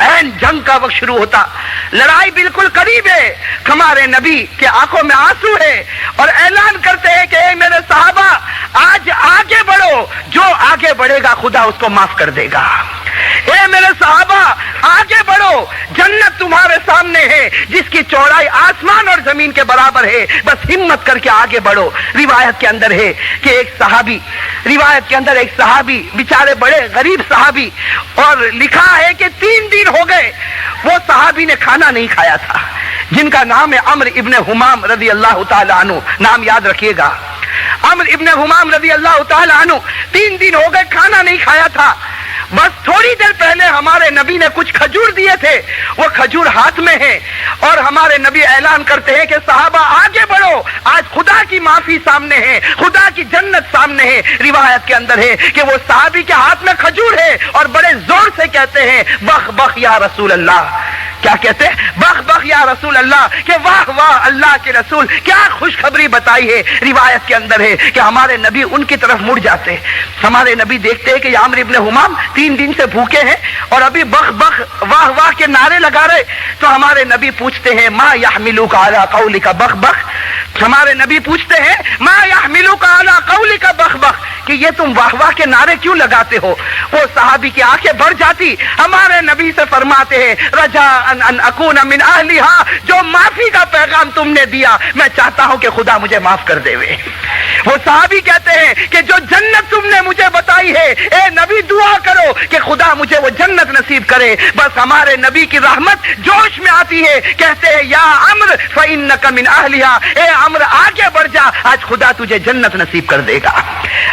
ऐन जंग का वक्त शुरू होता, लड़ाई बिल्कुल करीब है, हमारे नबी के आंखों में आंसू है और ऐलान करते हैं कि ए मेरे सहाबा, आज आगे बढ़ो, जो आगे बढ़ेगा खुदा उसको माफ कर देगा। ए मेरे सहाबा, आगे बढ़ो, जन्नत तुम्हारे सामने है जिसकी चौड़ाई आसमान और जमीन के बराबर है, बस हिम्मत करके आगे बढ़ो। रिवायत के अंदर है कि एक सहाबी बेचारे बड़े गरीब सहाबी, और लिखा है कि 3 दिन हो गए वो सहाबी ने खाना नहीं खाया था, जिनका नाम है अम्र इब्ने हुमाम रजी अल्लाह ताला अन्हु। नाम याद रखिएगा, अम्र इब्ने हुमाम रजी अल्लाह ताला अन्हु 3 दिन हो गए खाना नहीं खाया था। बस थोड़ी देर पहले हमारे नबी ने कुछ खजूर दिए थे, वो खजूर हाथ में है और हमारे नबी ऐलान करते हैं कि सहाबा आगे बढ़ो, आज खुदा की माफी सामने है, खुदा की जन्नत सामने है। रिवायत के अंदर है कि वो सहाबी के हाथ में खजूर है और बड़े जोर से कहते हैं बख बख या रसूल अल्लाह। क्या कहते हैं? बख बख या रसूल अल्लाह, कि वाह वाह अल्लाह के रसूल, क्या खुशखबरी बताई है। रिवायत के अंदर है कि हमारे नबी उनकी तरफ मुड़ जाते, हमारे नबी देखते हैं कि आमिर इब्ने हुमाम 3 दिन से भूखे हैं और अभी बख बख वाह वाह के नारे लगा रहे, तो हमारे नबी पूछते हैं मा यहमिलुका अला कौलिका बख बख। हमारे नबी पूछते हैं मा यहमिलुका अला कौलिका बख बख, कि ये तुम वाह वाह के नारे क्यों लगाते हो। वो सहाबी की आंखें भर जाती, हमारे नबी से फरमाते हैं रजा अन अकून मिन अहलिहा, जो माफी का पैगाम तुमने दिया मैं चाहता हूं कि खुदा मुझे माफ कर देवे। वो सहाबी कहते हैं कि जो जन्नत तुमने मुझे बताई है, ए नबी दुआ करो कि खुदा मुझे वो जन्नत नसीब करे। बस हमारे नबी की रहमत जोश में आती है, कहते हैं या अम्र फइन्नका मिन अहलिहा, ए अम्र आगे बढ़ जा, आज खुदा तुझे जन्नत नसीब कर देगा,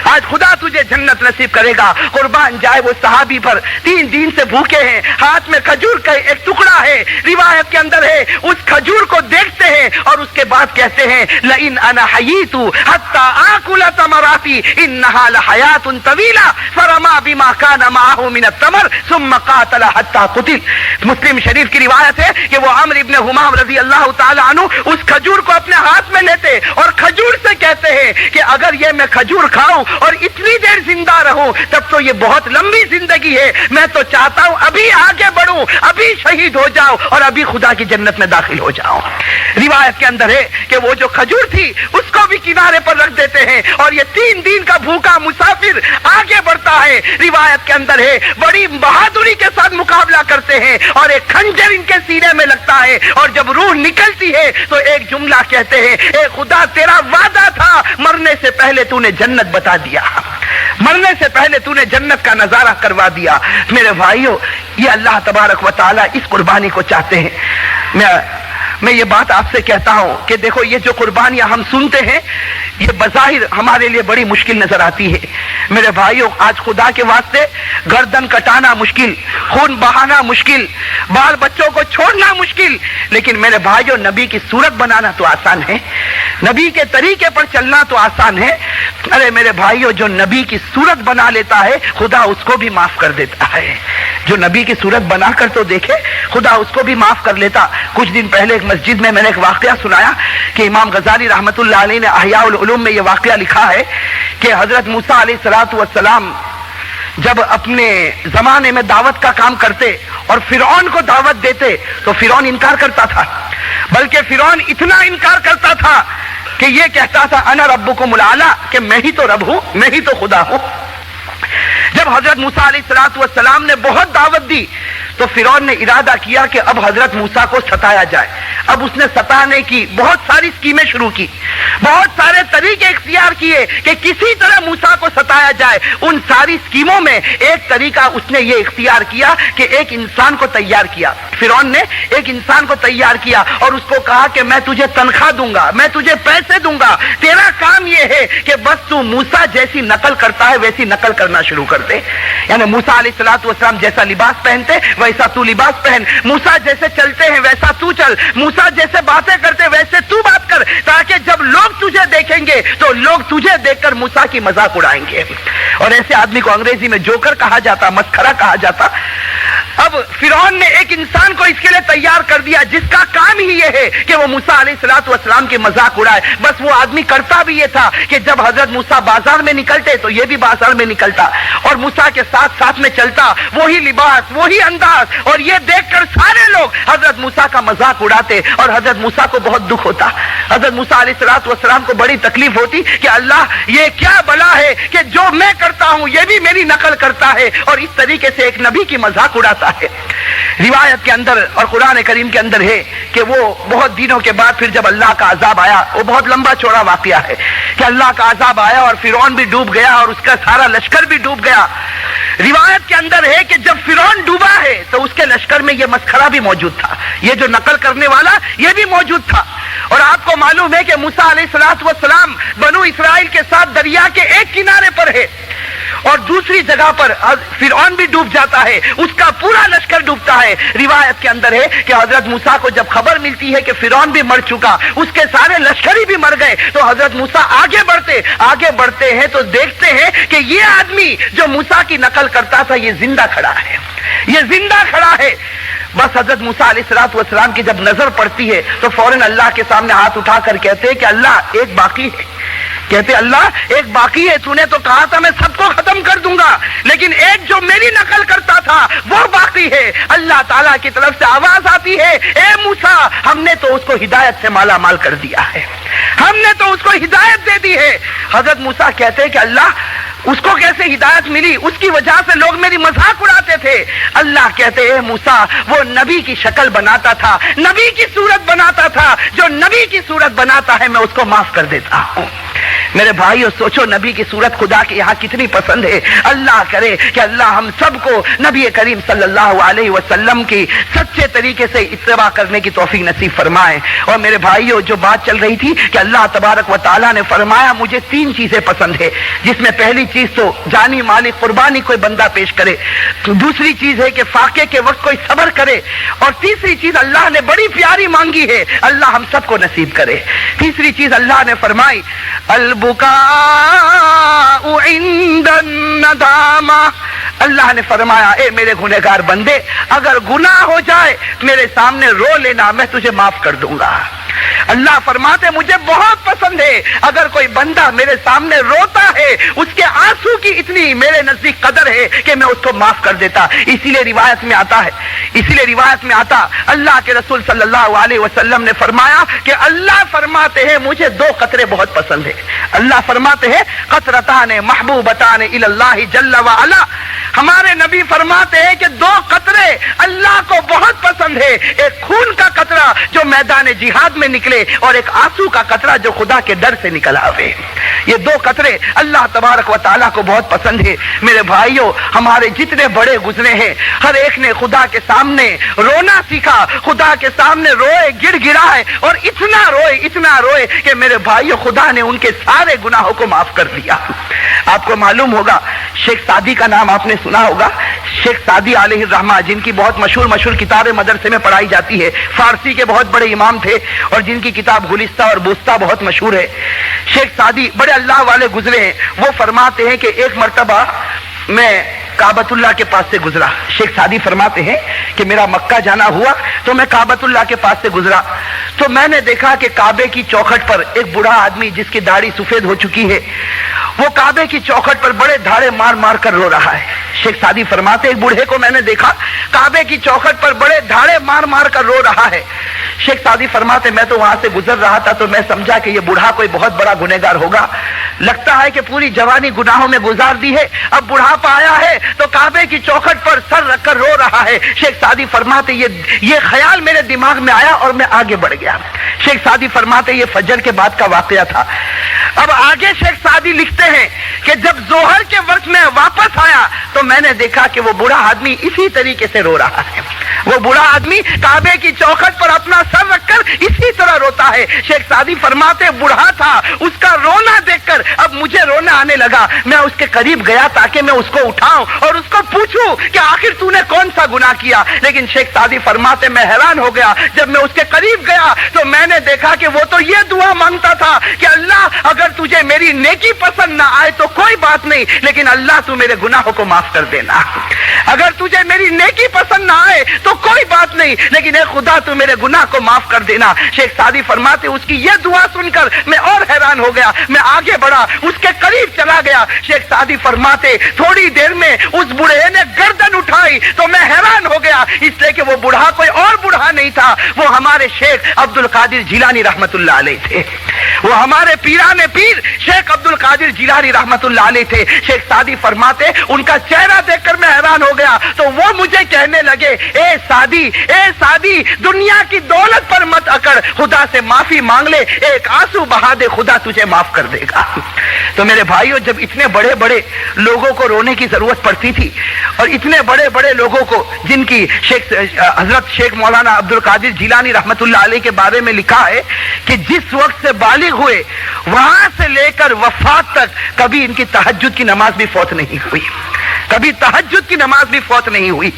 आज खुदा तुझे जन्नत नसीब करेगा। कुर्बान जाए वो सहाबी पर, 3 दिन से भूखे हैं, हाथ में खजूर का एक टुकड़ा है। रिवायत के अंदर है उस खजूर को देखते हैं और उसके बाद कहते हैं लइन अना हयीतु हत्ता आकुला तमराती इन्नहा लहयातुन तवीला फरमा बिमा काना माहु मिन तमर सुम्मा कातला हत्ता कुतिल। मुस्लिम शरीफ की रिवायत है कि वो अम्र इब्ने हुमाम रजी अल्लाह ताला अन्हु उस खजूर को अपने हाथ में लेते और खजूर से कहते हैं कि अगर ये मैं खजूर खाऊं और इतनी देर जिंदा रहूं तब तो ये बहुत लंबी जिंदगी है, मैं तो चाहता हूं अभी आगे बढ़ूं, अभी शहीद हो जाओ और अभी खुदा की जन्नत में दाखिल हो जाओ। रिवायत के अंदर है कि वो जो खजूर थी उसको भी किनारे पर रख देते हैं और ये 3 दिन का भूखा मुसाफिर आगे बढ़ता है। रिवायत के अंदर है बड़ी बहादुरी के साथ मुकाबला करते हैं और एक खंजर इनके सीने में लगता है और जब रूह निकलती है तो एक जुमला कहते हैं, ए खुदा तेरा वादा था, मरने से पहले तूने जन्नत बता दिया, मरने से पहले तूने जन्नत का नजारा करवा दिया। मेरे भाइयों, ये अल्लाह तबारक व तआला इस कुर्बानी को चाहते हैं। मैं ये बात आपसे कहता हूं कि देखो ये जो कुर्बानियां हम सुनते हैं ये बज़ाहिर हमारे लिए बड़ी मुश्किल नजर आती है। मेरे भाइयों, आज खुदा के वास्ते गर्दन कटाना मुश्किल, खून बहाना मुश्किल, बाल बच्चों को छोड़ना मुश्किल, लेकिन मेरे भाइयों नबी की सूरत बनाना तो आसान है, नबी के तरीके पर चलना तो आसान है। अरे मेरे भाइयों, जो नबी की सूरत बना लेता है खुदा उसको भी माफ कर देता है। जो नबी की सूरत बनाकर तो देखे, खुदा उसको भी माफ कर लेता। कुछ दिन पहले एक मस्जिद में मैंने एक वाकया सुनाया कि इमाम गजाली रहमतुल्लाह अलैह ने अहयाउल उलूम में यह वाकया लिखा है कि हजरत मूसा अलैहिस्सलातु वस्सलाम जब अपने जमाने में दावत का काम करते और फिरौन को दावत देते तो फिरौन इनकार करता था, बल्कि फिरौन इतना इनकार करता था कि ये कहता था अना रब्बुकुमुल आला, कि मैं ही तो रब हूं, मैं ही तो खुदा हूं। जब हजरत मूसा अलैहिस्सलातु वस्सलाम ने बहुत दावत दी तो फिरौन ने इरादा किया कि अब हजरत मूसा को सताया जाए। अब उसने सताने की बहुत सारी स्कीमें शुरू की, बहुत सारे तरीके इख्तियार किए कि किसी तरह मूसा को सताया जाए। उन सारी स्कीमों में एक तरीका उसने ये इख्तियार किया कि एक इंसान को तैयार किया। फिरौन ने एक इंसान को तैयार किया और उसको कहा कि मैं तुझे तनख्वाह दूंगा, मैं तुझे पैसे दूंगा, तेरा काम ये है कि बस तू मूसा जैसी नकल करता है वैसी नकल करना शुरू कर दे। यानी मूसा अलैहिस्सलातु वस्सलाम जैसा लिबास पहनते वैसा तू लिबास पहन, मूसा जैसे चलते हैं वैसा तू चल, मूसा जैसे बातें करते वैसे तू बात कर, ताकि जब लोग तुझे देखेंगे तो लोग तुझे देखकर मूसा की मजाक उड़ाएंगे। और ऐसे आदमी को अंग्रेजी में जोकर कहा जाता, मस्खरा कहा जाता। अब फिरौन ने एक इंसान को اس کے لیے تیار کر دیا جس کا کام ہی یہ ہے کہ وہ موسیٰ علیہ السلام کی مذاق اڑائے. بس وہ آدمی کرتا بھی یہ تھا کہ جب حضرت موسیٰ بازار میں نکلتے تو یہ بھی بازار میں نکلتا اور موسیٰ کے ساتھ ساتھ میں چلتا, وہی لباس وہی انداز, اور یہ دیکھ کر سارے لوگ حضرت موسیٰ کا مذاق اڑاتے اور حضرت موسیٰ کو بہت دکھ ہوتا. حضرت موسیٰ علیہ السلام کو بڑی تکلیف ہوتی کہ اللہ یہ کیا بلا ہے کہ جو میں کرتا ہوں یہ بھی میری نقل کرتا ہے اور اس طریقے سے ایک نبی کی مذاق اڑاتا ہے. روایت کے اندر اور قرآن کریم کے اندر ہے کہ وہ بہت دنوں کے بعد پھر جب اللہ کا عذاب آیا, وہ بہت لمبا چوڑا واقعہ ہے کہ اللہ کا عذاب آیا اور فرعون بھی ڈوب گیا اور اس کا سارا لشکر بھی ڈوب گیا. روایت کے اندر ہے کہ جب فرعون ڈوبا ہے تو اس کے لشکر میں یہ مسخرہ بھی موجود تھا, یہ جو نقل کرنے والا یہ بھی موجود تھا. اور آپ کو معلوم ہے کہ موسیٰ علیہ السلام بنو اسرائیل کے ساتھ دریا کے ایک کنارے پر ہے اور دوسری جگہ پر فرعون بھی ڈوب جاتا ہے, اس کا پورا لشکر ڈوبتا ہے. روایت کے اندر ہے کہ حضرت موسیٰ کو جب خبر ملتی ہے کہ فرعون بھی مر چکا, اس کے سارے لشکری بھی مر گئے, تو حضرت موسیٰ آگے بڑھتے ہیں تو دیکھتے ہیں کہ یہ آدمی جو موسیٰ کی نقل کرتا تھا یہ زندہ کھڑا ہے. بس حضرت موسیٰ علیہ السلام کی جب نظر پڑتی ہے تو فوراً اللہ کے سامنے ہاتھ اٹھا کر کہتے ہیں کہ اللہ ایک باقی ہے. کہتے اللہ ایک باقی ہے, تو نے تو کہا تھا میں سب کو ختم کر دوں گا, لیکن ایک جو میری نقل کرتا تھا وہ باقی ہے. اللہ تعالیٰ کی طرف سے آواز آتی ہے, اے موسیٰ ہم نے تو اس کو ہدایت سے مالا مال کر دیا ہے, ہم نے تو اس کو ہدایت دے دی ہے. حضرت موسیٰ کہتے ہیں کہ اللہ اس کو کیسے ہدایت ملی, اس کی وجہ سے لوگ میری مذاق اڑاتے تھے. اللہ کہتے ہیں موسیٰ وہ نبی کی شکل بناتا تھا, نبی کی صورت بناتا تھا, جو نبی کی صورت بناتا ہے میں اس کو معاف کر دیتا ہوں. میرے بھائیو سوچو نبی کی صورت خدا کے یہاں کتنی پسند ہے. اللہ کرے کہ اللہ ہم سب کو نبی کریم صلی اللہ علیہ وسلم کی سچے طریقے سے اتباع کرنے کی توفیق نصیب فرمائے. اور میرے بھائیو جو بات چل رہی تھی کہ اللہ تبارک و تعالیٰ نے فرمایا مجھے 3 چیزیں پسند ہے, جس میں پہلی چیز تو جانی مالی قربانی کوئی بندہ پیش کرے, دوسری چیز ہے کہ فاقے کے وقت کوئی صبر کرے, اور تیسری چیز اللہ نے بڑی پیاری مانگی ہے, اللہ ہم سب کو نصیب کرے. تیسری چیز اللہ نے فرمائی البکاء عند الندامہ. اللہ نے فرمایا اے میرے گنہگار بندے اگر گناہ ہو جائے میرے سامنے رو لینا, میں تجھے معاف کر دوں گا. اللہ فرماتے مجھے بہت پسند ہے اگر کوئی بندہ میرے سامنے روتا ہے, اس کے آنسو کی اتنی میرے نزدیک قدر ہے کہ میں اس کو معاف کر دیتا. اسی لیے روایت میں آتا اللہ کے رسول صلی اللہ علیہ وسلم نے فرمایا کہ اللہ فرماتے ہیں مجھے 2 قطرے بہت پسند ہے. اللہ فرماتے ہیں قطرتان محبوبتان الی اللہ جل وعلا. ہمارے نبی فرماتے ہیں کہ 2 قطرے اللہ کو بہت پسند ہے, ایک خون کا قطرہ جو میدان جہاد میں نکلے اور ایک آنسو کا قطرہ جو خدا کے ڈر سے نکل آوے. یہ 2 قطرے اللہ تبارک و تعالیٰ کو بہت پسند ہے. میرے بھائیوں ہمارے جتنے بڑے گزرے ہیں ہر ایک نے خدا کے سامنے رونا سیکھا, خدا کے سامنے روئے, گڑ گڑائے اور اتنا روئے کہ میرے بھائیوں خدا نے ان کے سارے گناہوں کو معاف کر دیا. آپ کو معلوم ہوگا شیخ سعدی کا نام آپ نے سنا ہوگا. شیخ سعدی علیہ الرحمہ جن کی بہت مشہور کتابیں مدرسے میں پڑھائی جاتی ہے, فارسی کے بہت بڑے امام تھے اور جن کی کتاب گلستہ اور بوستہ بہت مشہور ہے. شیخ سعدی بڑے اللہ والے گزرے ہیں. وہ فرماتے ہیں کہ ایک مرتبہ میں کعبۃ اللہ کے پاس سے گزرا. شیخ سعدی فرماتے ہیں کہ میرا مکہ جانا ہوا تو میں کعبۃ اللہ کے پاس سے گزرا تو میں نے دیکھا کہ کعبے کی چوکھٹ پر ایک بوڑھا آدمی جس کی داڑھی سفید ہو چکی ہے وہ کعبے کی چوکھٹ پر بڑے دھاڑے مار کر رو رہا ہے. شیخ سعدی فرماتے ایک بوڑھے کو میں نے دیکھا کعبے کی چوکھٹ پر بڑے دھاڑے مار کر رو رہا ہے. شیخ سعدی فرماتے میں تو وہاں سے گزر رہا تھا تو میں سمجھا کہ یہ بوڑھا کوئی بہت بڑا گنہگار ہوگا, لگتا ہے کہ پوری جوانی گناہوں میں گزار دی ہے, اب بڑھاپا آیا ہے تو کعبے کی چوکھٹ پر سر رکھ کر رو رہا ہے. شیخ سعدی فرماتے یہ خیال میرے دماغ میں آیا اور میں آگے بڑھ گیا. شیخ سعدی فرماتے یہ فجر کے بعد کا واقعہ تھا. اب آگے شیخ سعدی لکھتے ہیں کہ جب ظہر کے وقت میں واپس آیا تو میں نے دیکھا کہ وہ بوڑھا آدمی اسی طریقے سے رو رہا ہے. وہ بوڑھا آدمی کعبے کی چوکھٹ پر اپنا سر رکھ کر اسی طرح روتا ہے. شیخ سعدی فرماتے بوڑھا تھا, اس کا رونا دیکھ کر اب مجھے رونا آنے لگا. میں اس کے قریب گیا تاکہ میں اس کو اٹھاؤں اور اس کو پوچھوں کہ آخر تو نے کون سا گناہ کیا, لیکن شیخ سعدی فرماتے میں حیران ہو گیا. جب میں اس کے قریب گیا تو میں نے دیکھا کہ وہ تو یہ دعا مانگتا تھا کہ اللہ اگر تجھے میری نیکی پسند نہ آئے تو کوئی بات نہیں, لیکن اللہ تو میرے گناہوں کو معاف کر دینا. اگر تجھے میری نیکی پسند نہ آئے تو کوئی بات نہیں, नहीं, लेकिन ए खुदा तू मेरे गुनाह को माफ कर देना। शेख सादी फरमाते उसकी ये दुआ सुनकर मैं और हैरान हो गया। मैं आगे बढ़ा, उसके करीब चला गया। शेख सादी फरमाते थोड़ी देर में उस बूढ़े ने गर्दन उठाई तो मैं हैरान हो गया, इसलिए कि वो बूढ़ा कोई और बूढ़ा नहीं था, वो हमारे शेख अब्दुल कादिर जिलानी रहमतुल्लाह अलैह थे। वो हमारे पीराने पीर शेख अब्दुल कादिर जिलानी रहमतुल्लाह अलैह थे। शेख सादी फरमाते उनका चेहरा देखकर मैं हैरान हो गया, तो वो मुझे कहने लगे ए सादी दुनिया की दौलत पर मत अकड़, खुदा से माफी मांग ले, एक आंसू बहा दे, खुदा तुझे माफ कर देगा। तो मेरे भाइयों, जब इतने बड़े बड़े लोगों को रोने की जरूरत पड़ती थी और इतने बड़े बड़े लोगों को जिनकी हजरत शेख मौलाना अब्दुल कादिर जिलानी रहमतुल्लाह अलैह के बारे में लिखा है कि जिस वक्त से बालिग हुए वहां से लेकर वफात तक कभी इनकी तहज्जुद की नमाज भी फौत नहीं हुई, कभी तहज्जुद की नमाज भी फौत नहीं हुई।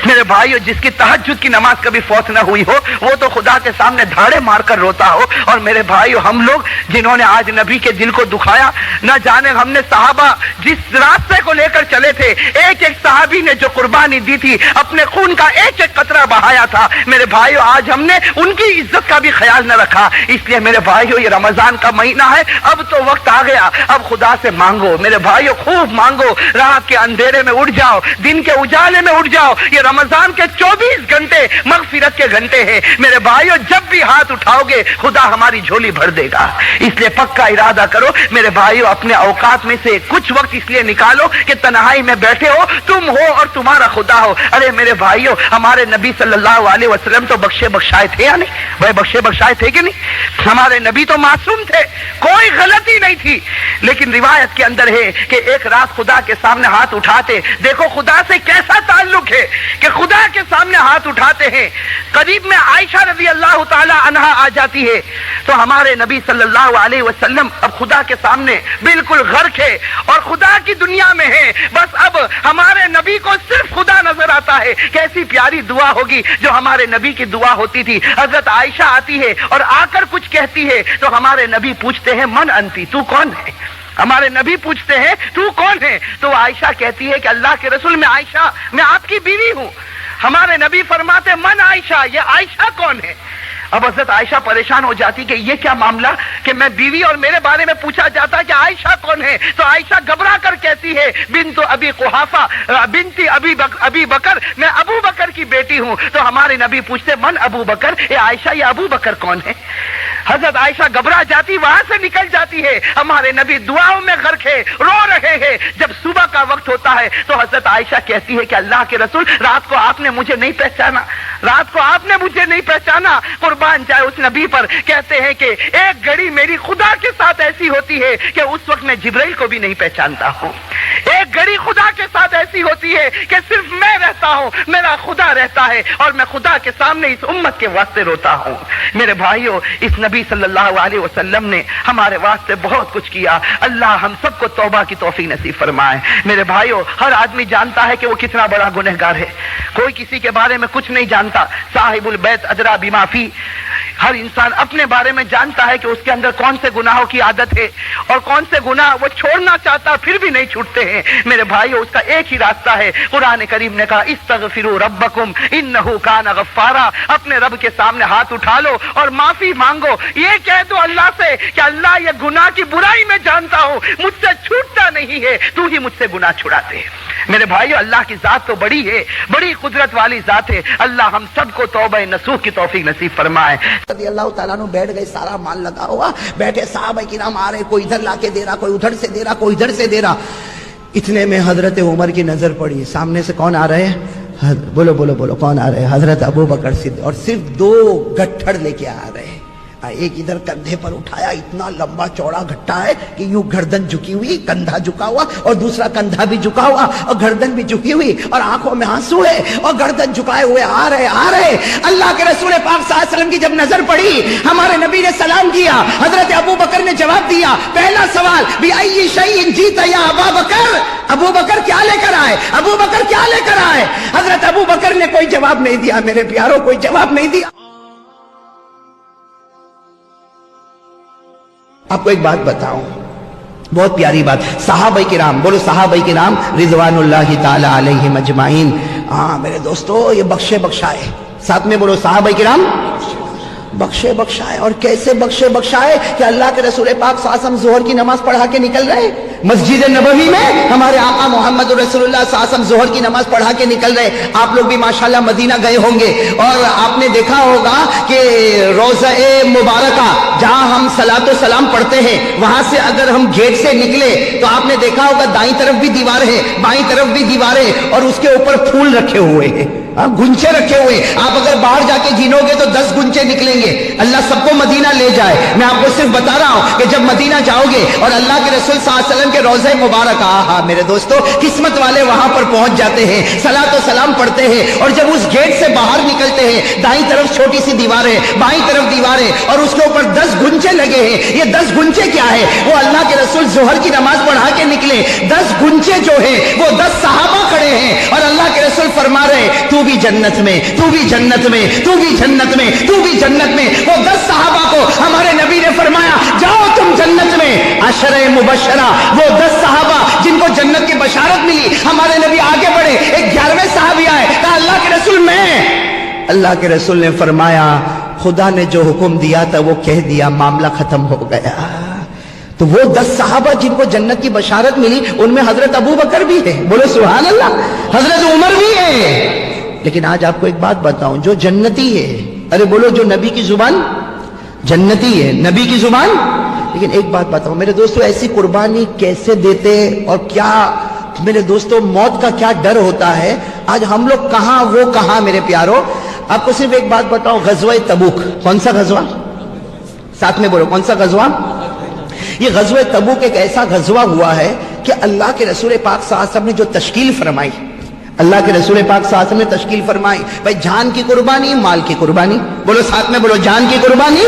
मेरे भाइयों, जिसकी तहज्जुद की नमाज कभी फौत न हुई हो वो तो खुदा के सामने धाड़े मारकर रोता हो। और मेरे भाइयों, हम लोग जिन्होंने आज नबी के दिल को दुखाया, न जाने हमने सहाबा जिस रास्ते को लेकर चले थे, एक एक सहाबी ने जो कुर्बानी दी थी, अपने खून का एक एक कतरा बहाया था, मेरे भाइयों आज हमने उनकी इज्जत का भी ख्याल न रखा। इसलिए मेरे भाइयों, ये रमजान का महीना है, अब तो वक्त आ गया, अब खुदा से मांगो मेरे भाइयों, खूब मांगो, रात के अंधेरे में उठ जाओ, दिन के उजाले में उठ जाओ। ये रमजान के 24 घंटे मगफिरत के घंटे हैं मेरे भाइयों, जब भी हाथ उठाओगे खुदा हमारी झोली भर देगा। इसलिए पक्का इरादा करो मेरे भाइयों, अपने औकात में से कुछ वक्त इसलिए निकालो कि तन्हाई में बैठे हो, तुम हो और तुम्हारा खुदा हो। अरे मेरे भाइयों, हमारे नबी सल्लल्लाहु अलैहि वसल्लम तो बख्शे बख्शाए थे या नहीं? भाई बख्शे बख्शाए थे कि नहीं? हमारे नबी तो मासूम थे, कोई गलती नहीं थी। लेकिन रिवायत के अंदर है कि एक रात खुदा के सामने हाथ उठाते, देखो खुदा से कैसा ताल्लुक है कि खुदा के सामने हाथ उठाते हैं। करीब में आयशा रजी अल्लाह ताला अन्हा आ जाती है, तो हमारे नबी सल्लल्लाहु अलैहि वसल्लम अब खुदा के सामने बिल्कुल गर्क है और खुदा की दुनिया में है। बस अब हमारे नबी को सिर्फ खुदा नजर आता है। कैसी प्यारी दुआ होगी जो हमारे नबी की दुआ होती थी। हजरत आयशा आती है और आकर कुछ कहती है, तो हमारे नबी पूछते हैं मन अंती, तू कौन है? हमारे नबी पूछते हैं तू कौन है? तो आयशा कहती है कि अल्लाह के रसूल, मैं आयशा, मैं आपकी बीवी हूं। हमारे नबी फरमाते मन आयशा, ये आयशा कौन है? अब हजरत आयशा परेशान हो जाती कि ये क्या मामला कि मैं बीवी और मेरे बारे में पूछा जाता है कि आयशा कौन है। तो आयशा घबरा कर कहती है बिन्त अबी कुहाफा बिन्ती अबी बकर, मैं अबू बकर की बेटी हूं। तो हमारे नबी पूछते मन अबू बकर, ये आयशा ये अबू बकर कौन है? हजरत आयशा घबरा जाती, वहां से निकल जाती है। हमारे नबी दुआओं में गर्क है, रो रहे हैं। जब सुबह का वक्त होता है तो हजरत आयशा कहती है कि अल्लाह के रसूल, रात को आपने मुझे नहीं पहचाना, रात को आपने मुझे नहीं पहचाना। कुर्बान जाए उस नबी पर। कहते हैं कि एक घड़ी मेरी खुदा के साथ ऐसी होती है कि उस वक्त मैं जिब्राइल को भी नहीं पहचानता हूं। एक घड़ी खुदा के साथ ऐसी होती है कि सिर्फ मैं रहता हूं, मेरा खुदा रहता है और मैं खुदा के सामने इस उम्मत के वास्ते रोता हूं। मेरे भाइयों, इस नबी सल्लल्लाहु अलैहि वसल्लम ने हमारे वास्ते बहुत कुछ किया। अल्लाह हम सबको तौबा की तौफीक नसीब फरमाए। मेरे भाइयों, हर आदमी जानता है कि वो कितना बड़ा गुनहगार है, कोई किसी के बारे में कुछ नहीं जानता। साहिबुल बैत अदरा बिमाफी, हर इंसान अपने बारे में जानता है कि उसके अंदर कौन से गुनाहों की आदत है और कौन से गुनाह वो छोड़ना चाहता फिर भी नहीं छूटते हैं। मेरे भाइयों, उसका एक ही रास्ता है। कुरान करीम ने कहा इस्तगफिरू रब्बकुम इन्नहु कान गफ्फारा, अपने रब के सामने हाथ उठा लो और माफी मांगो। ये कह दो अल्लाह से कि अल्लाह ये गुनाह की बुराई मैं जानता हूं, मुझसे छूटता नहीं है, तू ही मुझसे गुनाह छुड़ाते है। मेरे भाइयों, अल्लाह की जात तो बड़ी है, बड़ी कुदरत वाली जात है। अल्लाह हम सबको तौबा नसूह की तौफीक नसीब फरमाए। अल्लाह ताला नु बैठ गए, सारा माल लगा हुआ, बैठे साहब किराम आ रहे, कोई इधर लाके दे रहा, कोई उधर से दे रहा, कोई इधर से दे रहा। इतने में हजरत उमर की नजर पड़ी, सामने से कौन आ रहे हैं? बोलो बोलो बोलो, कौन आ रहे हैं? हजरत अबू बकर सिद्दीक। और सिर्फ 2 गट्ठड़ लेके आ रहे हैं। एक इधर कंधे पर उठाया, इतना लंबा चौड़ा गट्टा है कि यूं गर्दन झुकी हुई, कंधा झुका हुआ, और दूसरा कंधा भी झुका हुआ और गर्दन भी झुकी हुई, और आंखों में आंसू है और गर्दन झुकाए हुए आ रहे। अल्लाह के रसूल पाक सल्लल्लाहु अलैहि वसल्लम की जब नजर पड़ी, हमारे नबी ने सलाम किया, हजरत अबू बकर ने जवाब दिया। पहला सवाल भी आई शैइन जीता या अबू बकर, अबू बकर क्या लेकर आए? अबू बकर क्या लेकर आए? हजरत अबू बकर ने कोई जवाब नहीं दिया। मेरे प्यारों, कोई जवाब नहीं दिया। आपको एक बात बताऊं, बहुत प्यारी बात। सहाबाए किराम, बोलो सहाबाए किराम रिजवानुल्लाहि ताला अलैहिम अजमाइन। हाँ मेरे दोस्तों, ये बख्शे बख्शाए ساتھ میں بولو صحابہ کرام بخشے بخشائے. اور کیسے بخشے بخشائے کہ اللہ کے رسول پاک صلی اللہ علیہ وسلم ظہر کی نماز پڑھا کے نکل رہے, مسجد نبوی میں ہمارے آقا محمد رسول اللہ صلی اللہ علیہ وسلم ظہر کی نماز پڑھا کے نکل رہے. آپ لوگ بھی ماشاءاللہ مدینہ گئے ہوں گے اور آپ نے دیکھا ہوگا کہ روضہ مبارکہ جہاں ہم صلاۃ و سلام پڑھتے ہیں, وہاں سے اگر ہم گیٹ سے نکلے تو آپ نے دیکھا ہوگا دائیں طرف بھی دیوار ہے, بائیں طرف بھی دیوار ہے, اور اس کے اوپر پھول رکھے ہوئے ہیں, گنچے رکھے ہوئے. آپ اگر باہر جا کے گنو گے تو 10 گنچے نکلیں گے. اللہ سب کو مدینہ لے جائے. میں آپ کو صرف بتا رہا ہوں کہ جب مدینہ جاؤ گے اور اللہ کے رسول صلی اللہ علیہ وسلم کے روضہ مبارک, آہا میرے دوستو, قسمت والے وہاں پر پہنچ جاتے ہیں, صلاۃ و سلام پڑھتے ہیں, اور جب اس گیٹ سے باہر نکلتے ہیں دائیں طرف چھوٹی سی دیوار ہے, بائیں طرف دیوار ہے, اور اس کے اوپر 10 گنچے لگے ہیں. یہ 10 گنچے کیا ہے؟ وہ اللہ کے رسول ظہر کی نماز پڑھا کے نکلے. 10 گنچے جو ہے وہ 10 صحابہ کھڑے ہیں, اور اللہ کے رسول فرما رہے تو بھی جنت میں, تو بھی جنت میں, تو بھی جنت میں, تو بھی جنت میں. وہ 10 صحابہ کو ہمارے نبی نے فرمایا جاؤ تم جنت میں. عشرہ مبشرہ, وہ 10 صحابہ جن کو جنت کی بشارت ملی. ہمارے نبی آگے بڑھے, ایک 11ویں صحابی آئے, کہا اللہ کے رسول میں. اللہ کے رسول نے فرمایا خدا نے جو حکم دیا تھا وہ کہہ دیا, معاملہ ختم ہو گیا. تو وہ 10 صحابہ جن کو جنت کی بشارت ملی ان میں حضرت ابو بکر بھی ہے, بولو سبحان اللہ, حضرت عمر بھی ہے. لیکن آج آپ کو ایک بات بتاؤں, جو جنتی ہے, ارے بولو جو نبی کی زبان جنتی ہے, نبی کی زبان. لیکن ایک بات بتاؤں میرے دوستو, ایسی قربانی کیسے دیتے, اور کیا میرے دوستو موت کا کیا ڈر ہوتا ہے. آج ہم لوگ کہاں وہ کہاں. میرے پیارو آپ کو صرف ایک بات بتاؤں, غزوہ تبوک, کون سا غزوہ, ساتھ میں بولو کون سا غزوہ. یہ غزوہ تبوک ایک ایسا غزوہ ہوا ہے کہ اللہ کے رسول پاک صلی اللہ علیہ وسلم نے جو تشکیل فرمائی, اللہ کے رسول پاک صلی اللہ علیہ وسلم نے تشکیل فرمائی, بھائی جان کی قربانی, مال کی قربانی, بولو ساتھ میں بولو جان کی قربانی.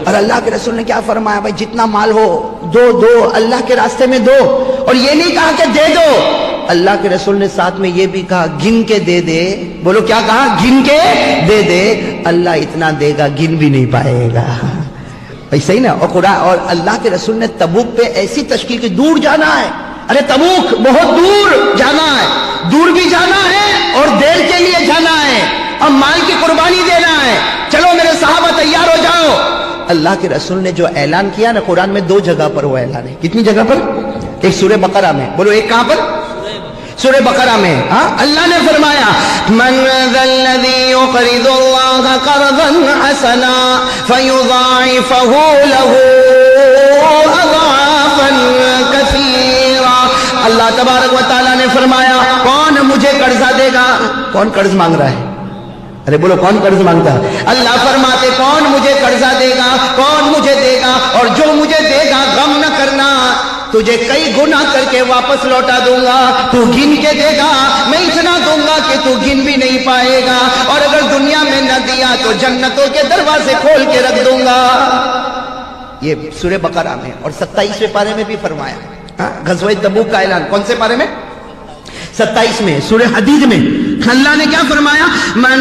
اور اللہ کے رسول نے کیا فرمایا, بھائی جتنا مال ہو دو اللہ کے راستے میں دو. اور یہ نہیں کہا کہ دے دو, اللہ کے رسول نے ساتھ میں یہ بھی کہا گن کے دے دے. بولو کیا کہا, گن کے دے دے. اللہ اتنا دے گا گن بھی نہیں پائے گا. بھائی صحیح نا. اور قرآن اور اللہ کے رسول نے تبوک پہ ایسی تشکیل کی, دور جانا ہے, ارے تبوک بہت دور جانا ہے, دور بھی جانا ہے اور دیر کے لیے جانا ہے, اور مال کی قربانی دینا ہے. چلو میرے صحابہ تیار ہو جاؤ. اللہ کے رسول نے جو اعلان کیا نا, قرآن میں 2 جگہ پر وہ اعلان ہے. کتنی جگہ پر؟ ایک سورہ بقرہ میں, بولو ایک کہاں پر, سورہ بقرہ میں. ہاں اللہ نے فرمایا من ذا الذی یقرض اللہ قرضا حسنا فیضاعفہ لہ اضعافا کثیرا. اللہ تبارک و تعالیٰ نے فرمایا کون مجھے قرضہ دے گا. کون قرض مانگ رہا ہے, ارے بولو کون قرض مانگتا ہے. اللہ فرماتے کون مجھے قرضہ دے گا, کون مجھے دے گا, اور جو مجھے دے گا غم نہ کرنا, تجھے کئی گنا کر کے واپس لوٹا دوں گا. تو گن کے دے گا, میں اتنا دوں گا کہ تو گن بھی نہیں پائے گا, اور اگر دنیا میں نہ دیا تو جنتوں کے دروازے کھول کے رکھ دوں گا. یہ سورہ بقرہ میں. اور 27ویں پارے میں بھی فرمایا, غزوہ تبوک کا اعلان کون سے پارے میں, 27 میں, سورہ حدید میں. اللہ نے کیا فرمایا, من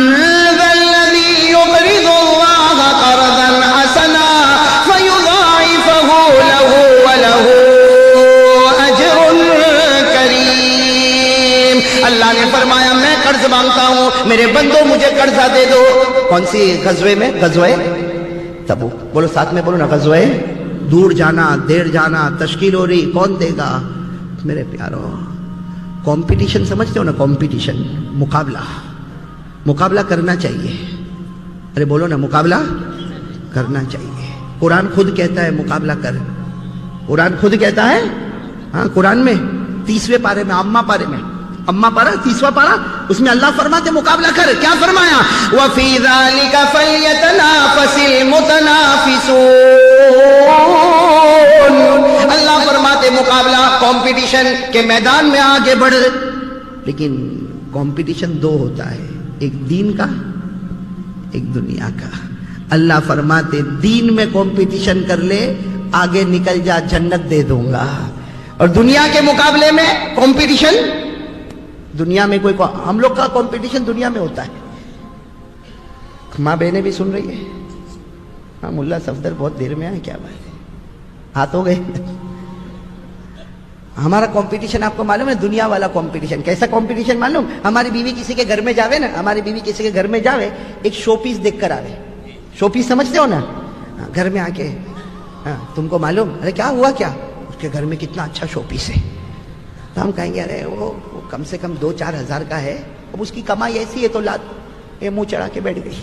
ذا الذی یقرض اللہ قرضا حسنا فیضاعفہ لہ ولہ اجر کریم. اللہ نے فرمایا میں قرض مانگتا ہوں, میرے بندوں مجھے قرضہ دے دو. کون سی غزوے میں, غزوہ تبوک. بولو ساتھ میں بولو نا, غزوہ دور جانا, دیر جانا, تشکیل ہو رہی, کون دے گا. میرے پیارو کمپٹیشن سمجھتے ہو نا, کمپٹیشن, مقابلہ, مقابلہ کرنا چاہیے. ارے بولو نا, مقابلہ کرنا چاہیے. قرآن خود کہتا ہے مقابلہ کر, قرآن خود کہتا ہے. ہاں قرآن میں 30ویں پارے میں, اما پارے میں, اما پارا 30واں پارا, اس میں اللہ فرماتے مقابلہ کر. کیا فرمایا, وَفِي ذَلِكَ فَلْيَتَنَافَسِ الْمُتَنَافِسُونَ. اللہ فرماتے مقابلہ, کمپٹیشن کے میدان میں آگے بڑھ. لیکن کمپٹیشن 2 ہوتا ہے, ایک دین کا, ایک دنیا کا. اللہ فرماتے دین میں کمپٹیشن کر لے, آگے نکل جا, جنت دے دوں گا. اور دنیا کے مقابلے میں کمپٹیشن, دنیا میں کوئی, ہم لوگ کا کمپٹیشن دنیا میں ہوتا ہے. ماں بہنیں بھی سن رہی ہے. ہاں ملا صفدر بہت دیر میں آئے, کیا بات ہے, ہاتھ ہو گئے. हमारा कंपटीशन आपको मालूम है, दुनिया वाला कंपटीशन। कैसा कंपटीशन मालूम? हमारी बीवी किसी के घर में जावे ना, हमारी बीवी किसी के घर में जावे, एक शो पीस देख कर आवे। शो पीस समझते हो ना? घर में आके, तुमको मालूम? अरे क्या हुआ, क्या उसके घर में कितना अच्छा शो पीस है। तो हम कहेंगे अरे वो कम से कम 2-4 हजार का है, अब उसकी कमाई ऐसी है तो ला, ये मुंह चढ़ा के बैठ गई।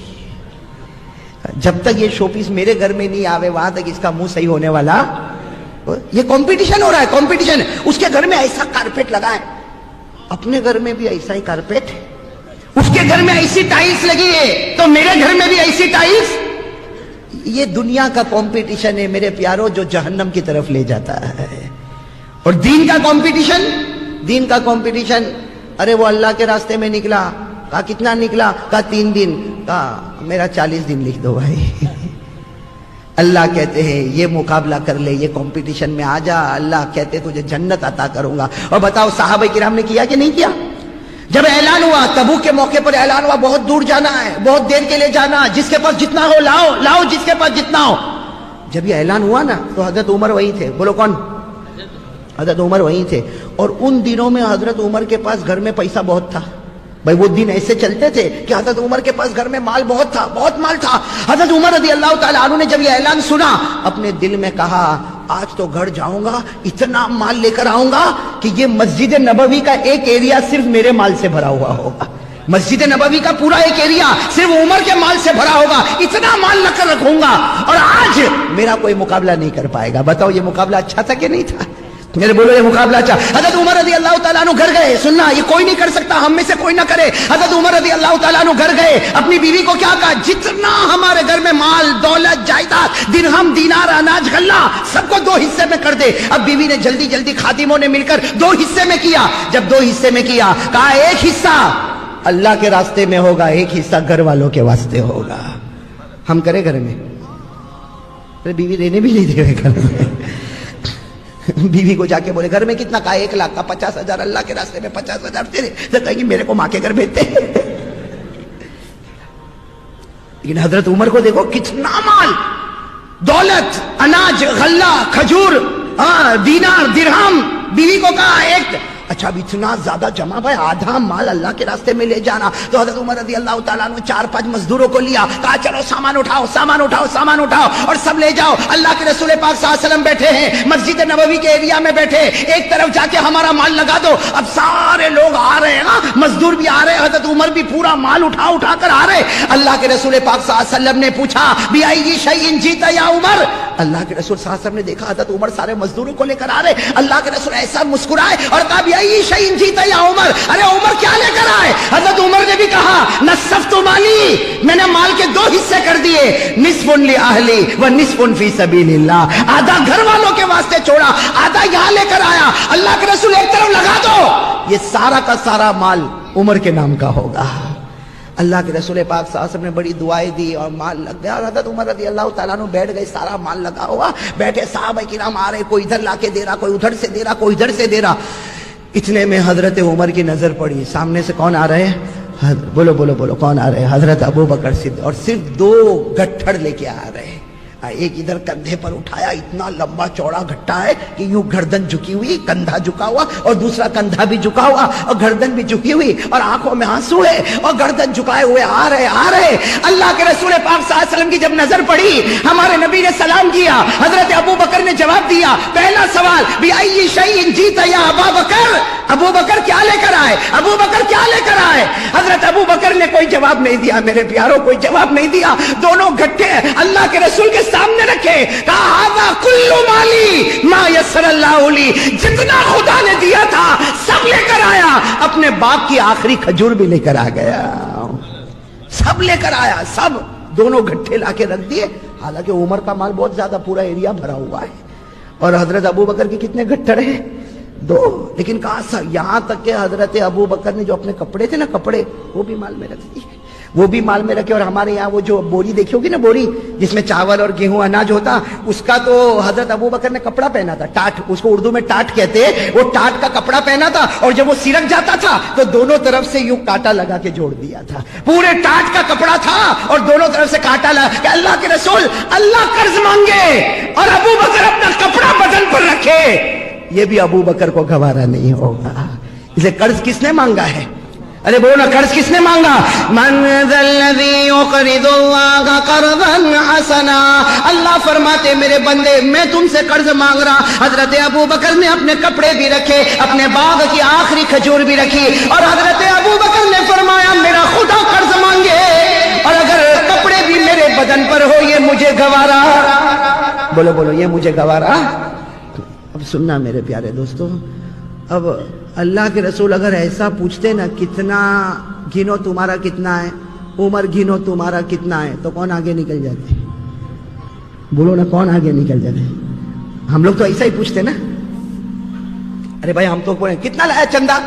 जब तक ये शो पीस मेरे घर में नहीं आवे वहां तक इसका मुंह सही होने वाला। ये कंपटीशन हो रहा है, कंपटीशन। उसके घर में ऐसा कारपेट लगा है, अपने घर में भी ऐसा ही कारपेट है। उसके घर में ऐसी टाइल्स लगी है तो मेरे घर में भी ऐसी टाइल्स। ये दुनिया का कंपटीशन है मेरे प्यारों, जो जहन्नम की तरफ ले जाता है। और दीन का कंपटीशन, दीन का कंपटीशन, अरे वो अल्लाह के रास्ते में निकला, कहा कितना निकला, कहा 3 दिन, कहा मेरा 40 दिन लिख दो भाई। अल्लाह कहते हैं ये मुकाबला कर ले, ये कंपटीशन में आ जा, अल्लाह कहते तुझे जन्नत अता करूंगा। और बताओ साहबा किराम ने किया कि नहीं किया? जब ऐलान हुआ, तबूक के मौके पर ऐलान हुआ, बहुत दूर जाना है, बहुत देर के लिए जाना, जिसके पास जितना हो लाओ, लाओ जिसके पास जितना हो। जब ये ऐलान हुआ ना तो हजरत उमर वही थे। बोलो कौन? हजरत उमर वही थे। और उन दिनों में हजरत उमर के पास घर में पैसा बहुत था भाई। वो दिन ऐसे चलते थे कि हजरत उमर के पास घर में माल बहुत था, बहुत माल था। हजरत उमर रज़ी अल्लाह ताला अन्हु ने जब ये ऐलान सुना, अपने दिल में कहा आज तो घर जाऊंगा, इतना माल लेकर आऊंगा कि ये मस्जिद नबवी का एक एरिया सिर्फ मेरे माल से भरा हुआ होगा। मस्जिद नबवी का पूरा एक एरिया सिर्फ उमर के माल से भरा होगा, इतना माल लेकर रखूंगा और आज मेरा कोई मुकाबला नहीं कर पाएगा। बताओ ये मुकाबला अच्छा था कि नहीं था? मेरे बोलो ये मुकाबला अच्छा। हजरत उमर रज़ी अल्लाह ताला अन्हु घर गए, सुनना ये कोई नहीं कर सकता, हम में से कोई ना करे। हजरत उमर रज़ी अल्लाह ताला अन्हु घर गए, अपनी बीवी को क्या कहा, जितना हमारे घर में माल दौलत जायदाद दिरहम दीनार अनाज गल्ला सबको 2 हिस्से में कर दे। अब बीवी ने जल्दी जल्दी खादिमों ने मिलकर 2 हिस्से में किया। जब 2 हिस्से में किया, कहा एक हिस्सा अल्लाह के रास्ते में होगा, एक हिस्सा घर वालों के वास्ते होगा। हम करे घर में? अरे बीवी रहने भी नहीं देवे घर में। बीवी को जाके बोले घर में कितना का, 1 लाख का, 50,000 अल्लाह के रास्ते में 50,000 तेरे, तो कहेंगे मेरे को माँ के घर भेजते। लेकिन हजरत उमर को देखो कितना माल, दौलत, अनाज, गल्ला, खजूर, दीनार, दिरहम। बीवी को कहा एक, अच्छा अब इतना ज्यादा जमा भाई, आधा माल अल्लाह के रास्ते में ले जाना। तो हजरत उमर रज़ी अल्लाह ताला अन्हु 4-5 मजदूरों को लिया, कहा चलो सामान उठाओ, सामान उठाओ, सामान उठाओ और सब ले जाओ। अल्लाह के रसूल पाक सल्लल्लाहु अलैहि वसल्लम बैठे हैं मस्जिद नबवी के एरिया में बैठे, एक तरफ जाके हमारा माल लगा दो। अब सारे लोग आ रहे हैं ना, मजदूर भी आ रहे हैं, हजरत उमर भी पूरा माल उठा कर आ रहे। अल्लाह के रसूल पाक सल्लल्लाहु अलैहि वसल्लम ने पूछा बिअय्यि शैइन जीता या उमर। अल्लाह के रसूल सल्लल्लाहु अलैहि वसल्लम ने देखा हजरत उमर सारे मजदूरों को लेकर आ रहे। अल्लाह के रसूल ऐसा मुस्कुराए और कहा बिअय्यि शैइन जीता या उमर, अरे उमर क्या लेकर आए? हजरत उमर ने भी कहा नसफ्तु माली, मैंने माल के 2 हिस्से कर दिए, निस्फुन लि अहली व निस्फुन फी सबीलिल्लाह। आधा घर वालों के वास्ते छोड़ा, आधा यहां लेकर आया। अल्लाह के रसूल एक तरफ लगा दो, ये सारा का सारा माल उमर के नाम का होगा। अल्लाह के रसूल पाक सल्लल्लाहु अलैहि वसल्लम ने बड़ी दुआएं दी और माल लग गया। हज़रत उमर रज़ी अल्लाह ताला अन्हु बैठ गए, सारा माल लगा हुआ, बैठे साहबा किराम आ रहे, कोई इधर लाके दे रहा, कोई उधर से दे रहा, कोई इधर से दे रहा। इतने में हजरत उमर की नजर पड़ी, सामने से कौन आ रहे हैं? बोलो बोलो बोलो कौन आ रहे हैं? हजरत अबू बकर सिद्दीक। और सिर्फ 2 गट्ठर लेके आ रहे हैं। एक इधर कंधे पर उठाया, इतना लंबा चौड़ा गट्टा है कि यूं गर्दन झुकी हुई, कंधा झुका हुआ और दूसरा कंधा भी झुका हुआ और गर्दन भी झुकी हुई और आंखों में आंसू है और गर्दन झुकाए हुए आ रहे। अल्लाह के रसूल पाक सल्लल्लाहु अलैहि वसल्लम की जब नजर पड़ी, हमारे नबी ने सलाम किया, हजरत अबू बकर ने जवाब दिया। पहला सवाल बिअय्यि शैइन जीता या अबू बकर, अबू बकर क्या लेकर आए? अबू बकर क्या लेकर आए? हजरत अबू बकर ने कोई जवाब नहीं दिया मेरे प्यारों, कोई जवाब नहीं दिया। दोनों गट्टे अल्लाह के रसूल के सामने रखे, कहा हाज़ा कुल्लु माली मा यस्सरल्लाहु ली, जितना खुदा ने दिया था सब लेकर आया। अपने बाप की आखिरी खजूर भी लेकर आ गया, सब लेकर आया, सब। दोनों गट्ठे लाके रख दिए। हालांकि उमर का माल बहुत ज्यादा, पूरा एरिया भरा हुआ है और हजरत अबू बकर के कितने गट्ठर हैं? 2। लेकिन कहा यहां तक के हजरत अबू बकर ने जो अपने कपड़े थे ना, कपड़े वो भी माल में रख दिए, वो भी माल में रखे। और हमारे यहाँ वो जो बोरी देखी होगी ना, बोरी जिसमें चावल और गेहूं अनाज होता, उसका तो हजरत अबू बकर ने कपड़ा पहना था, टाट, उसको उर्दू में टाट कहते हैं। वो टाट का कपड़ा पहना था और जब वो सिरक जाता था तो दोनों तरफ से यूं कांटा लगा के जोड़ दिया था। पूरे टाट का कपड़ा था और दोनों तरफ से कांटा लगा कि अल्लाह के रसूल, अल्लाह कर्ज मांगे और अबू बकर अपना कपड़ा बदन पर रखे। یہ بھی ابو بکر کو گوارا نہیں ہوگا. اسے قرض کس نے مانگا ہے؟ ارے بولو نا, قرض کس نے مانگا؟ من ذا الذی یقرض اللہ قرضا حسنا. اللہ فرماتے میرے بندے میں تم سے قرض مانگ رہا. حضرت ابو بکر نے اپنے کپڑے بھی رکھے, اپنے باغ کی آخری کھجور بھی رکھی, اور حضرت ابو بکر نے فرمایا میرا خدا قرض مانگے اور اگر کپڑے بھی میرے بدن پر ہو یہ مجھے گوارا. بولو بولو, یہ مجھے گوارا. اب سننا میرے پیارے دوستو, اب اللہ کے رسول اگر ایسا پوچھتے نا کتنا گنو تمہارا کتنا ہے, عمر گنو تمہارا کتنا ہے, تو کون آگے نکل جاتے؟ بولو نا, کون آگے نکل جاتے؟ ہم لوگ تو ایسا ہی پوچھتے نا. ارے بھائی ہم تو بولیں کتنا لایا چندہ؟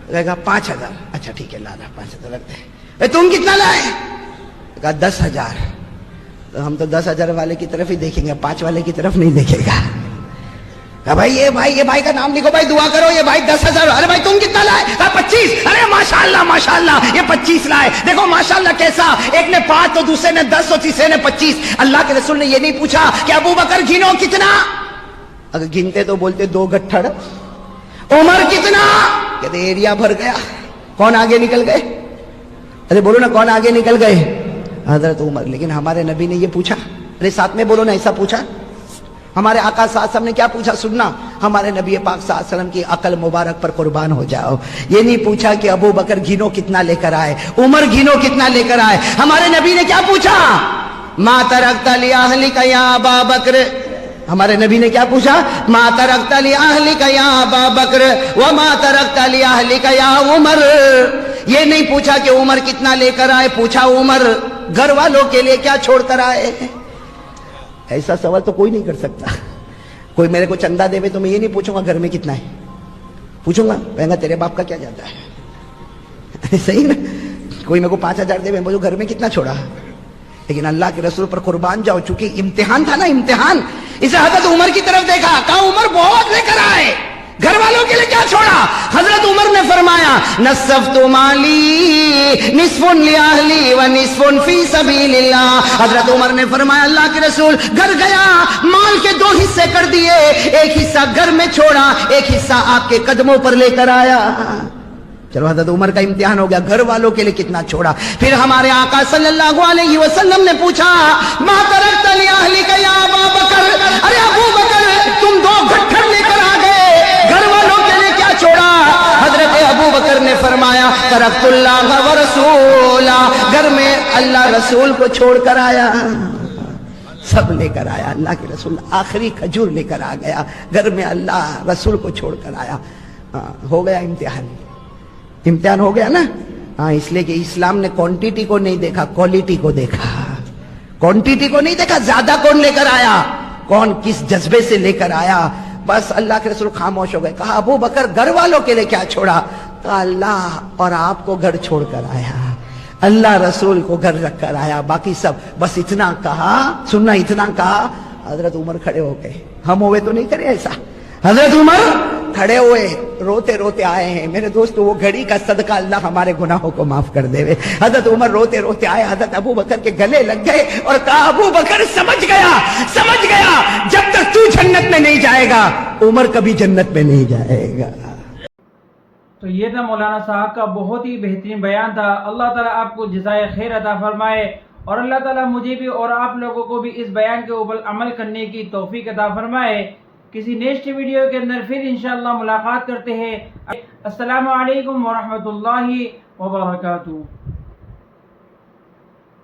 کہے گا 5,000. اچھا ٹھیک ہے, لا رہا 5,000 رکھتے ہیں. تم کتنا لائے؟ کہا 10,000. تو ہم تو 10,000 والے کی طرف ہی دیکھیں گے, 5 والے کی طرف نہیں دیکھے گا. بھائی یہ بھائی کا نام لکھو, بھائی دعا کرو, یہ بھائی 10,000. ارے بھائی تم کتنا لائے؟ 25. ارے ماشاءاللہ یہ 25 لائے. دیکھو ماشاءاللہ کیسا, ایک نے 5 تو دوسرے نے 10 اور تیسرے نے 25. اللہ کے رسول نے یہ نہیں پوچھا کہ ابو بکر گنو کتنا. اگر گنتے تو بولتے 2 گٹھڑ. عمر کتنا؟ کہتے ایریا بھر گیا. کون آگے نکل گئے؟ ارے بولو نا, کون آگے نکل گئے؟ حضرت عمر. لیکن ہمارے نبی نے یہ پوچھا؟ ارے ساتھ میں بولو نا, ایسا پوچھا؟ ہمارے آقا صلی اللہ علیہ وسلم نے کیا پوچھا؟ سننا, ہمارے نبی پاک صلی اللہ علیہ وسلم کی عقل مبارک پر قربان ہو جاؤ. یہ نہیں پوچھا کہ ابو بکر گنو کتنا لے کر آئے, عمر گنو کتنا لے کر آئے. ہمارے نبی نے کیا پوچھا؟ ما ترکت لأہلک یا ابا بکر. ہمارے نبی نے کیا پوچھا؟ ما ترکت لأہلک یا ابا بکر وما ترکت لأہلک یا عمر. یہ نہیں پوچھا کہ عمر کتنا لے کر آئے, پوچھا عمر گھر والوں کے لیے کیا چھوڑ کر آئے. ایسا سوال تو کوئی نہیں کر سکتا. کوئی میرے کو چندہ دے تو میں یہ نہیں پوچھوں گا گھر میں کتنا ہے, پوچھوں گا کہوں گا تیرے باپ کا کیا جاتا ہے. صحیح نا. کوئی میرے کو 5,000 دے, میں بولوں گھر میں کتنا چھوڑا. لیکن اللہ کے رسول پر قربان جاؤ, چونکہ امتحان تھا نا, امتحان. اسے حضرت عمر کی طرف دیکھا, کہا عمر بہت لے کر آئے, گھر والوں کے لیے کیا چھوڑا. حضرت عمر نے فرمایا نصفت مالی نصف لأہلی و نصف فی سبیل اللہ. حضرت عمر نے فرمایا اللہ کے رسول گھر گیا, مال کے 2 حصے کر دیے, ایک حصہ گھر میں چھوڑا, ایک حصہ آپ کے قدموں پر لے کر آیا. چلو حضرت عمر کا امتحان ہو گیا, گھر والوں کے لیے کتنا چھوڑا. پھر ہمارے آقا صلی اللہ علیہ وسلم نے پوچھا ما ترکت لأہلک یا ابا بکر. ارے ابو بکر تم 2 گٹھڑ لے کر آ گئے, گھر والوں کے لیے کیا چھوڑا؟ حضرت ابو بکر نے فرمایا ترکت اللہ و رسولہ. گھر میں اللہ رسول کو چھوڑ کر آیا, سب لے کر آیا. اللہ کے رسول آخری کھجور لے کر آ گیا, گھر میں اللہ رسول کو چھوڑ کر آیا. ہو گیا امتحان. امتحان ہو گیا نا. ہاں, اس لیے کہ اسلام نے کوانٹیٹی کو نہیں دیکھا, کوالٹی کو دیکھا. کوانٹیٹی کو نہیں دیکھا, زیادہ کون لے کر آیا, کون کس جذبے سے لے کر آیا. بس اللہ کے رسول خاموش ہو گئے. کہا ابو بکر گھر والوں کے لیے کیا چھوڑا؟ کہا اللہ اور آپ کو گھر چھوڑ کر آیا, اللہ رسول کو گھر رکھ کر آیا, باقی سب. بس اتنا کہا, سننا, اتنا کہا. حضرت عمر کھڑے ہو گئے. ہم ہوئے تو نہیں کرے ایسا. حضرت عمر کھڑے ہوئے, روتے روتے آئے ہیں. میرے دوست وہ گھڑی کا صدقہ اللہ ہمارے گناہوں کو معاف کر دے. حضرت عمر روتے روتے آئے, حضرت ابو بکر کے گلے لگ گئے اور کہا ابو بکر سمجھ گیا جب تک تو جنت میں نہیں جائے گا عمر کبھی جنت میں نہیں جائے گا. تو یہ تھا مولانا صاحب کا بہت ہی بہترین بیان تھا. اللہ تعالیٰ آپ کو جزائے خیر عطا فرمائے, اور اللہ تعالیٰ مجھے بھی اور آپ لوگوں کو بھی اس بیان کے اوپر عمل کرنے کی توفیق عطا فرمائے. کسی نیکسٹ ویڈیو کے اندر پھر انشاءاللہ ملاقات کرتے ہیں. السلام علیکم ورحمۃ اللہ وبرکاتہ.